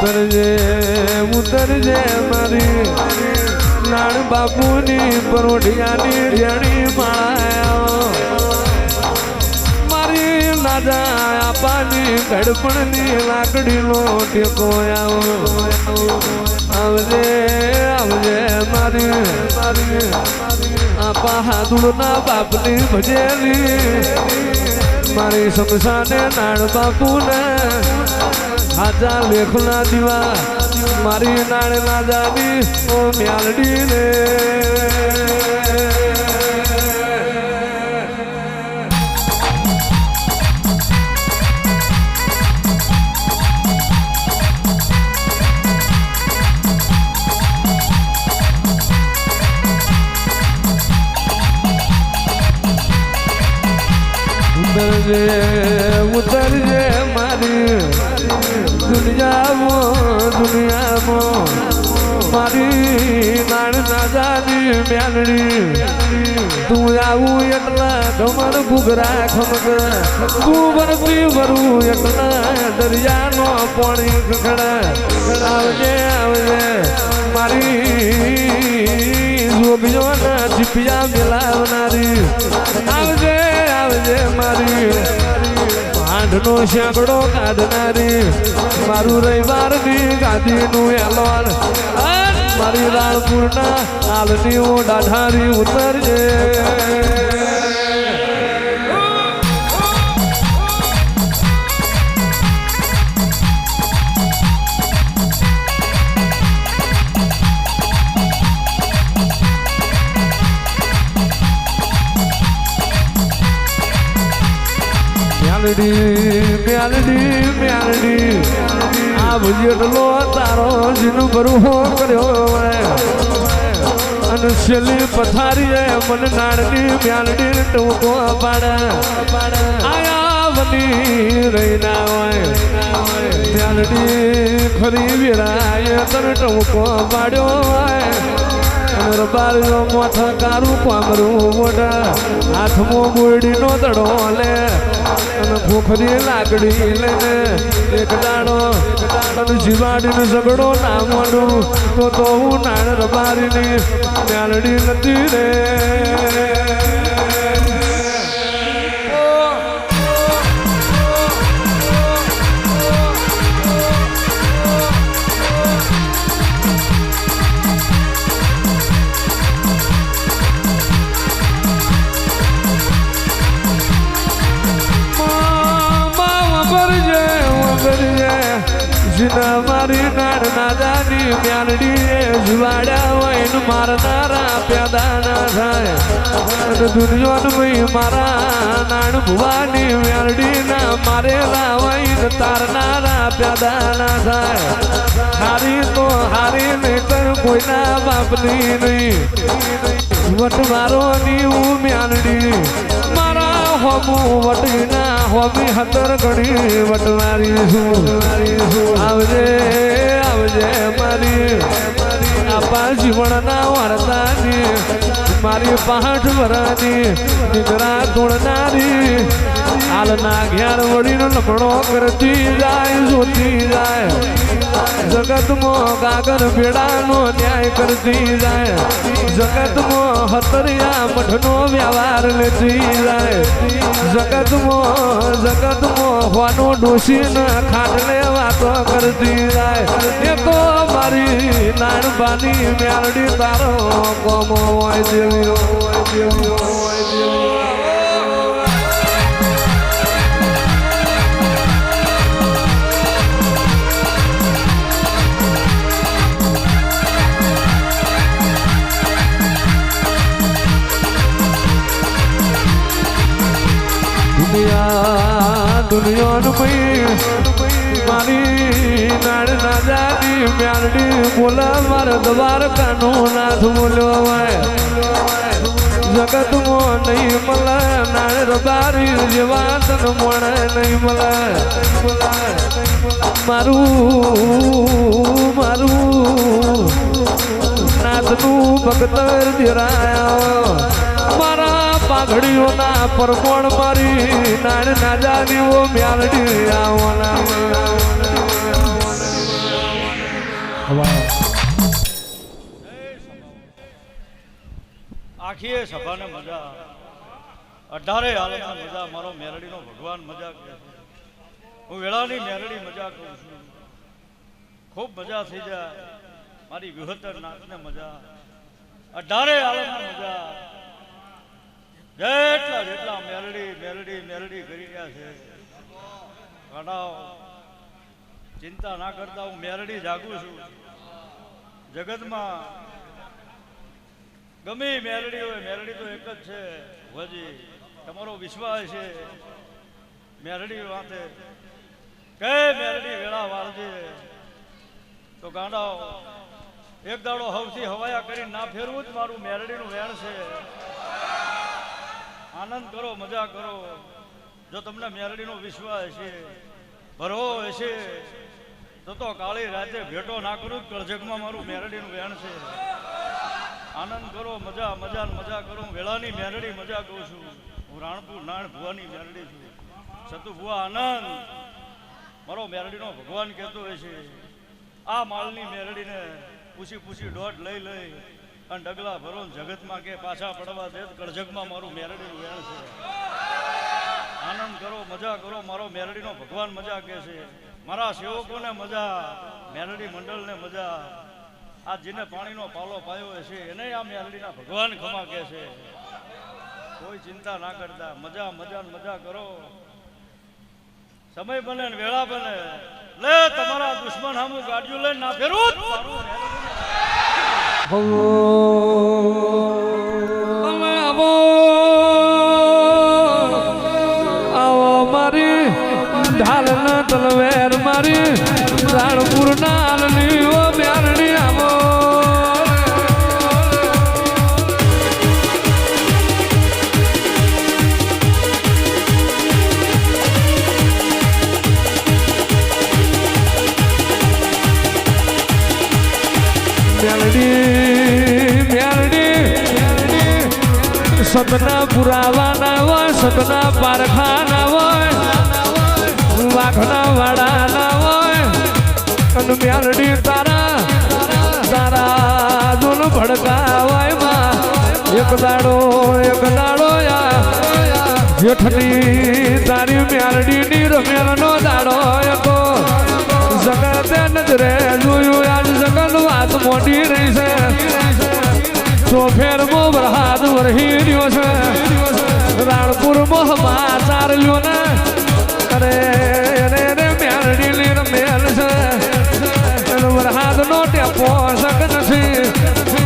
ઉતરજે મારી નાણ બાપુની પરોઢિયાની રેણી માળાયા મારી નાજા આપાની ગડપણની લાકડીનો ટેકો આવજે આવજે મારી આપા હાથુડના બાપની ભજેલી મારી શમશાને નાણ બાપુને હાજા લેખના દીવા મારી નાણ નાજાની ઓ મ્યાલડી ને ઉતરજે મારી દુનિયામાં મારી નાણ નાજાની મ્યાલડી તું આવું એટલા ગમર ઘૂઘરા ખમક તું વરસી વરું એટલા દરિયાનો પાણી ખખડા આવજે આવજે મારી જોગીઓના ચીપિયા મિલાવનારી આવજે આવજે મારી નો શેકડો કાઢનારી મારું રવિવારની ગાદીનું એલોન મારી રાણપુરના હાલની હું ડાઢારી ઉતરજે મ્યાલડી આ ભજેટલો તારો જીનું બરું કર્યો અને છેલ્લી પથારીએ મને નાણની મ્યાલડી ટૂંકો પાડે આયા બની રહીના હોય મ્યાલડી ખરી વિરાય તને ટૂંકો પાડ્યો હોય રબારીઓ મોથ કારું પામરું મોઢા હાથમાં બોરડીનો દડો લે અને ખોખરી લાકડી લઈને એક દાડો અને જીવાડીનો ઝઘડો ના મોડું તો હું નાણ રબારીની મ્યાલડી નથી રે મારી નાણ નાદાની મ્યાલડી જુવાડ્યા હોય મારનારા પેદા ના થાય દુનિયાનું મારા નાણ ભુવાની મ્યાલડી ના મારેલા હોય તારનારા પેદા ના થાય હારી તો હારી નહીતર કોઈના બાપની નહીં વટવારો ની હું મ્યાલડી મારા હોમું વટીના હોમી હતર ઘણી વટવારી છું આવજે આવજે મારી આપા જીવનના વાર્તાની મારી 5 વરાની નીકળા તોડનારી હાલના ઘેર વળીનો લપડો કરતી જાય જોતી જાય જગતમાં કાગર ભેડાનો ન્યાય કરતી જાય જગતમાં હતરિયા મઠનો વ્યવહાર લેતી જાય જગતમાં હોનો ડોસીને ખાટલે વાતો કરતી જાય એ તો મારી નાણબાની મ્યાલડી તારો કોમો હોય દેવીઓ હોય દેવીઓ હોય દેવીઓ દુનિયાનું મારી નાણ નાજાની મ્યાલડી બોલા મારા દ્વારકાનું નાથ બોલ્યો હોય જગતમાં નહીં મળે નાણ રબારી જેવા તન મળે નહીં મળે મારું નાથનું ભક્તર ધીરાયા મારા પાઘડીઓના પરમોણ મારી નાણ નાજાની ઓ મ્યાલડી આવવાના આખી સભાને મજા, 18 હાલમાં મજા, મારો મેરડીનો ભગવાન મજા કરે છે. હું વેળાની મેરડી મજા કરું છું, ખૂબ મજા થઈ જાય. મારી વિહતર નાચને મજા, 18 હાલમાં મજા. જેટલા જેટલા મેરડી મેરડી મેરડી કરી રહ્યા છે, ઘણાઓ ચિંતા ના કરતા હું મેરડી જાગું છું. જગતમાં ગમે મેરડી હોય, મેરડી તો એક જ છે. ભુવાજી, તમારો વિશ્વાસ છે મેરડી વાતે કે મેરડી વેળા વાળજે તો ગાંડાઓ એક દાડો હવથી હવાયા કરી ના ફેરવું જ મારું મેરડીનું વેણ છે. આનંદ કરો, મજા કરો. જો તમને મેરડીનો વિશ્વાસ છે, ભરવો હશે તો કાળી રાતે ભેટો ના કરું. કળજગમાં મારું મેરડીનું વેણ છે. આનંદ કરો, મજા મજા મજા કરો. હું વેળાની મેરડી મજા કહું છું. હું રાણપુર નાણ ભુવાની મેરડી છું. સતુ ભુવા આનંદ મારો મેરડીનો ભગવાન કહેતો હોય છે. આ માલની મેરડીને પૂછી પૂછી દોઢ લઈ લઈ અને ડગલા ભરો જગતમાં કે પાછા પડવા દે. કળજગમાં મારું મેરડીનું વેણ છે. આનંદ કરો, મજા કરો. મારો મેરડીનો ભગવાન મજા કહે છે. મારા સેવકોને મજા, મેરડી મંડળને મજા. આ જેને પાણીનો પાલો પાયો છે એને આ મેરડીના ભગવાન ખમા કહે છે. કોઈ ચિંતા ના કરતા, મજા મજા મજા કરો. સમય બને ને વેળા બને લે તમારા દુશ્મન સામું ગાડીઓ લઈને ના ફેરવું. આવો મારી ઢાલ ના તલવેર, મારી રાણપુર ના મેરડી આવો. સતના પુરાવાના હોય, સતના પારખાના હોય, વાઘના વાડાના હોય. અને મેરડી તારા તારા દુન ભડકા હોય માં. એક દાડો જેઠની તારી મેરડીની રમેલનો દાડો હતો. જગતે નજરે જોયું, આજ જગત વાત મોટી રહી છે. ચોફેર મો વરહાદ વરહી રહ્યો છે. રાણપુર મોહ સમાચાર લ્યો ને. અરે એને મેરડી રમેલ છે. વરહાદ નો ટેપો શક નથી,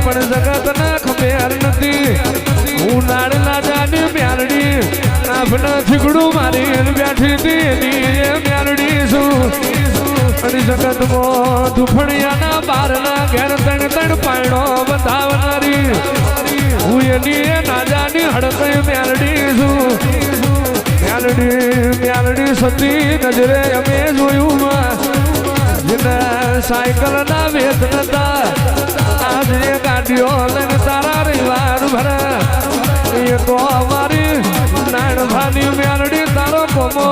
પણ જગત ને ખબર નથી. હું નાડલા જાની મેરડી આપને થીગડું મારી બેઠી હતી એની મેરડી છું. અને જગતમાં દુફણિયાના બારના ઘેર તણ પાયણો બતાવનારી હું એની ના જાની હડકઈ મેરડી છું. મેરડી સતી નજરે અમે જોયું. જેના સાયકલ ના વેત નતા, આજે ગાડીઓ લઈને તારા રવિવાર ભરા. એ તો અમારી નાણભાની મેરડી તારો કોમો.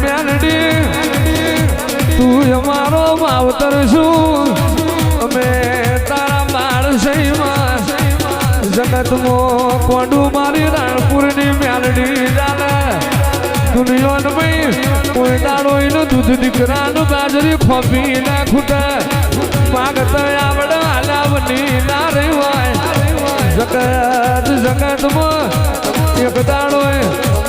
મેરડી તું અમારો માવતર છું, અમે તારા બાળ સહીમાં. જગતમાં કોંડું મારી રાણપુરની મેરડી ચાલે. દુનિયામાં કોઈ દાડો એનું દૂધ દીકરાનું બાજરી ખોપી ના ખૂટે. માગત આવડે હાલાવની ના રહેવાય. જગતમાં એક દાડો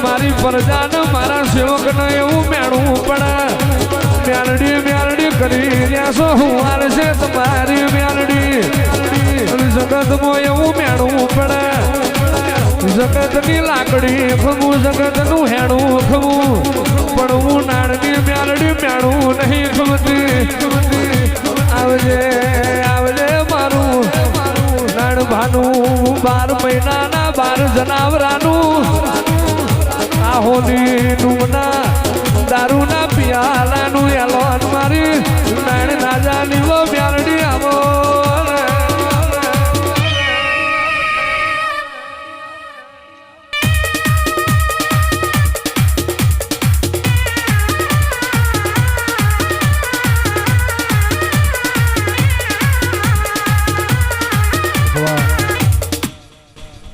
મારી પ્રજાને મારા સેવકને એવું મેળવું પડે. મેરડી કરી રહ્યા છો હું હાલ છે તમારી મેરડી. જગતમાં એવું મેળવું પડે. જગતની લાકડી ખમું, જગતનું હેણું ખમું, પણ હું નાણની મેરડી મેળવું નહીં ખમતી. આવજે આવજે મારું નાણ ભાનું, 12 મહિનાના 12 જનાવરાનું. આ હોની નુમના દારૂના પિયાલાનું એલોન મારી નાણ નાજા નીલો મ્યારડી આવો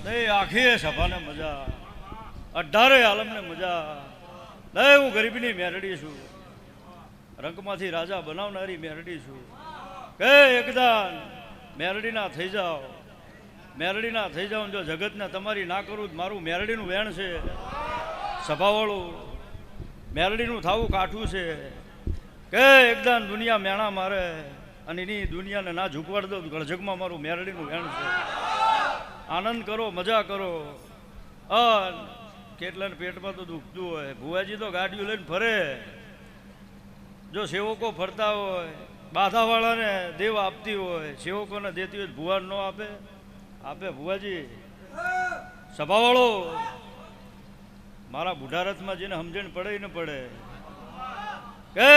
નહીં આખી સભાને મજા 18 આલમને મજા નહીં હું ગરીબની મેરડી છું રંગમાંથી રાજા બનાવનારી મેરડી છું કે એકદાન મેરડીના થઈ જાઓ મેરડીના થઈ જાઓ જો જગતને તમારી ના કરું મારું મેરડીનું વેણ છે સભાવાળું મેરડીનું થાવું કાઠું છે કે એકદાન દુનિયા મેણા મારે અને એની દુનિયાને ના ઝૂકવાડ દો ગળજગમાં મારું મેરડીનું વેણ છે આનંદ કરો મજા કરો કેટલાને પેટમાં તો દુખતું હોય ભુવાજી તો ગાડીઓ લઈને ફરે જો સેવકો ફરતા હોય બાધાવાળાને દેવ આપતી હોય સેવકોને દેતી હોય ભુવાન ન આપે આપે ભુવાજી સભાવાળો મારા બુઢારથમાં જેને સમજણ પડે ને પડે કે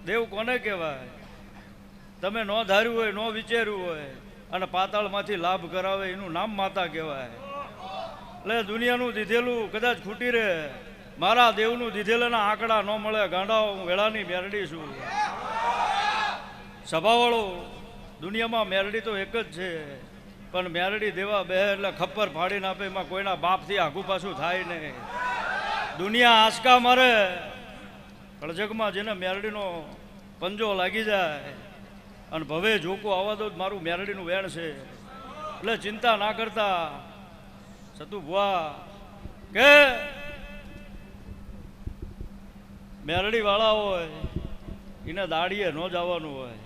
દેવ કોને કહેવાય તમે ન ધાર્યું હોય ન વિચાર્યું હોય અને પાતાળમાંથી લાભ કરાવે એનું નામ માતા કહેવાય એટલે દુનિયાનું દીધેલું કદાચ ખૂટી રહે મારા દેવનું દીધેલાના આંકડા ન મળે ગાંડા હું વેળાની મેરડી છું સભાવાળો દુનિયામાં મેરડી તો એક જ છે પણ મેરડી દેવા બે એટલે ખપ્પર ફાડીને આપે એમાં કોઈના બાપથી આઘું પાછું થાય નહીં દુનિયા આંચકા મારે કળજગમાં જેને મેરડીનો પંજો લાગી જાય અને ભવે જોકો આવવા દો મારું મેરડીનું વેણ છે એટલે ચિંતા ના કરતા સતુ ભુવા કે મેરડી વાળા હોય એને દાડીએ ન જવાનું હોય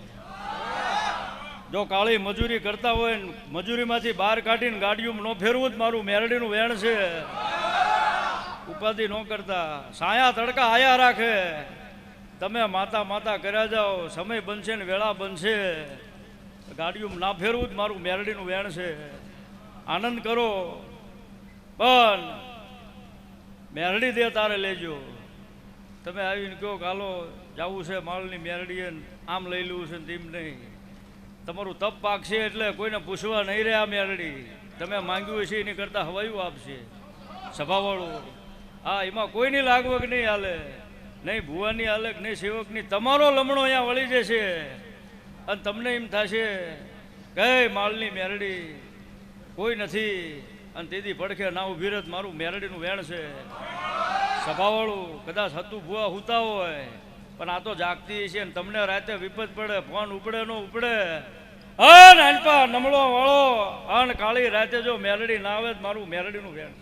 જો કાળી મજૂરી કરતા હોય ને મજૂરીમાંથી બહાર કાઢીને ગાડીઓમાં ન ફેરવું જ મારું મેરડીનું વેણ છે ઉપાધિ ન કરતા સાયા તડકા આયા રાખે તમે માતા માતા કર્યા જાઓ સમય બનશે ને વેળા બનશે ગાડીઓમાં ના ફેરવું જ મારું મેરડીનું વેણ છે આનંદ કરો પણ મેરડી દે તારે લેજો તમે આવીને કહો કે હાલો જવું છે માલની મેરડીએ આમ લઈ લેવું છે ને તેમ નહીં તમારું તપ પાકશે એટલે કોઈને પૂછવા નહીં રહે આ મેરડી તમે માંગ્યું હશે એની કરતાં હવાયું આપશે સભાવાળું હા એમાં કોઈની લાગવગ નહીં હાલે નહીં ભુવાની હાલે નહીં સેવકની તમારો લમણો અહીંયા વળી જશે અને તમને એમ થશે કે માલની મેરડી કોઈ નથી અને તેથી પડખે ના ઉભી રહે મારું મેરડીનું વેણ છે સભાવાળું કદાચ હતું ભુવા હુતા હોય પણ આ તો જાગતી છે ને તમને રાતે વિપત પડે ફોન ઉપડે ન ઉપડે નાનપા નમળો વાળો અને કાળી રાતે જો મેરડી ના આવે મારું મેરડીનું વેણ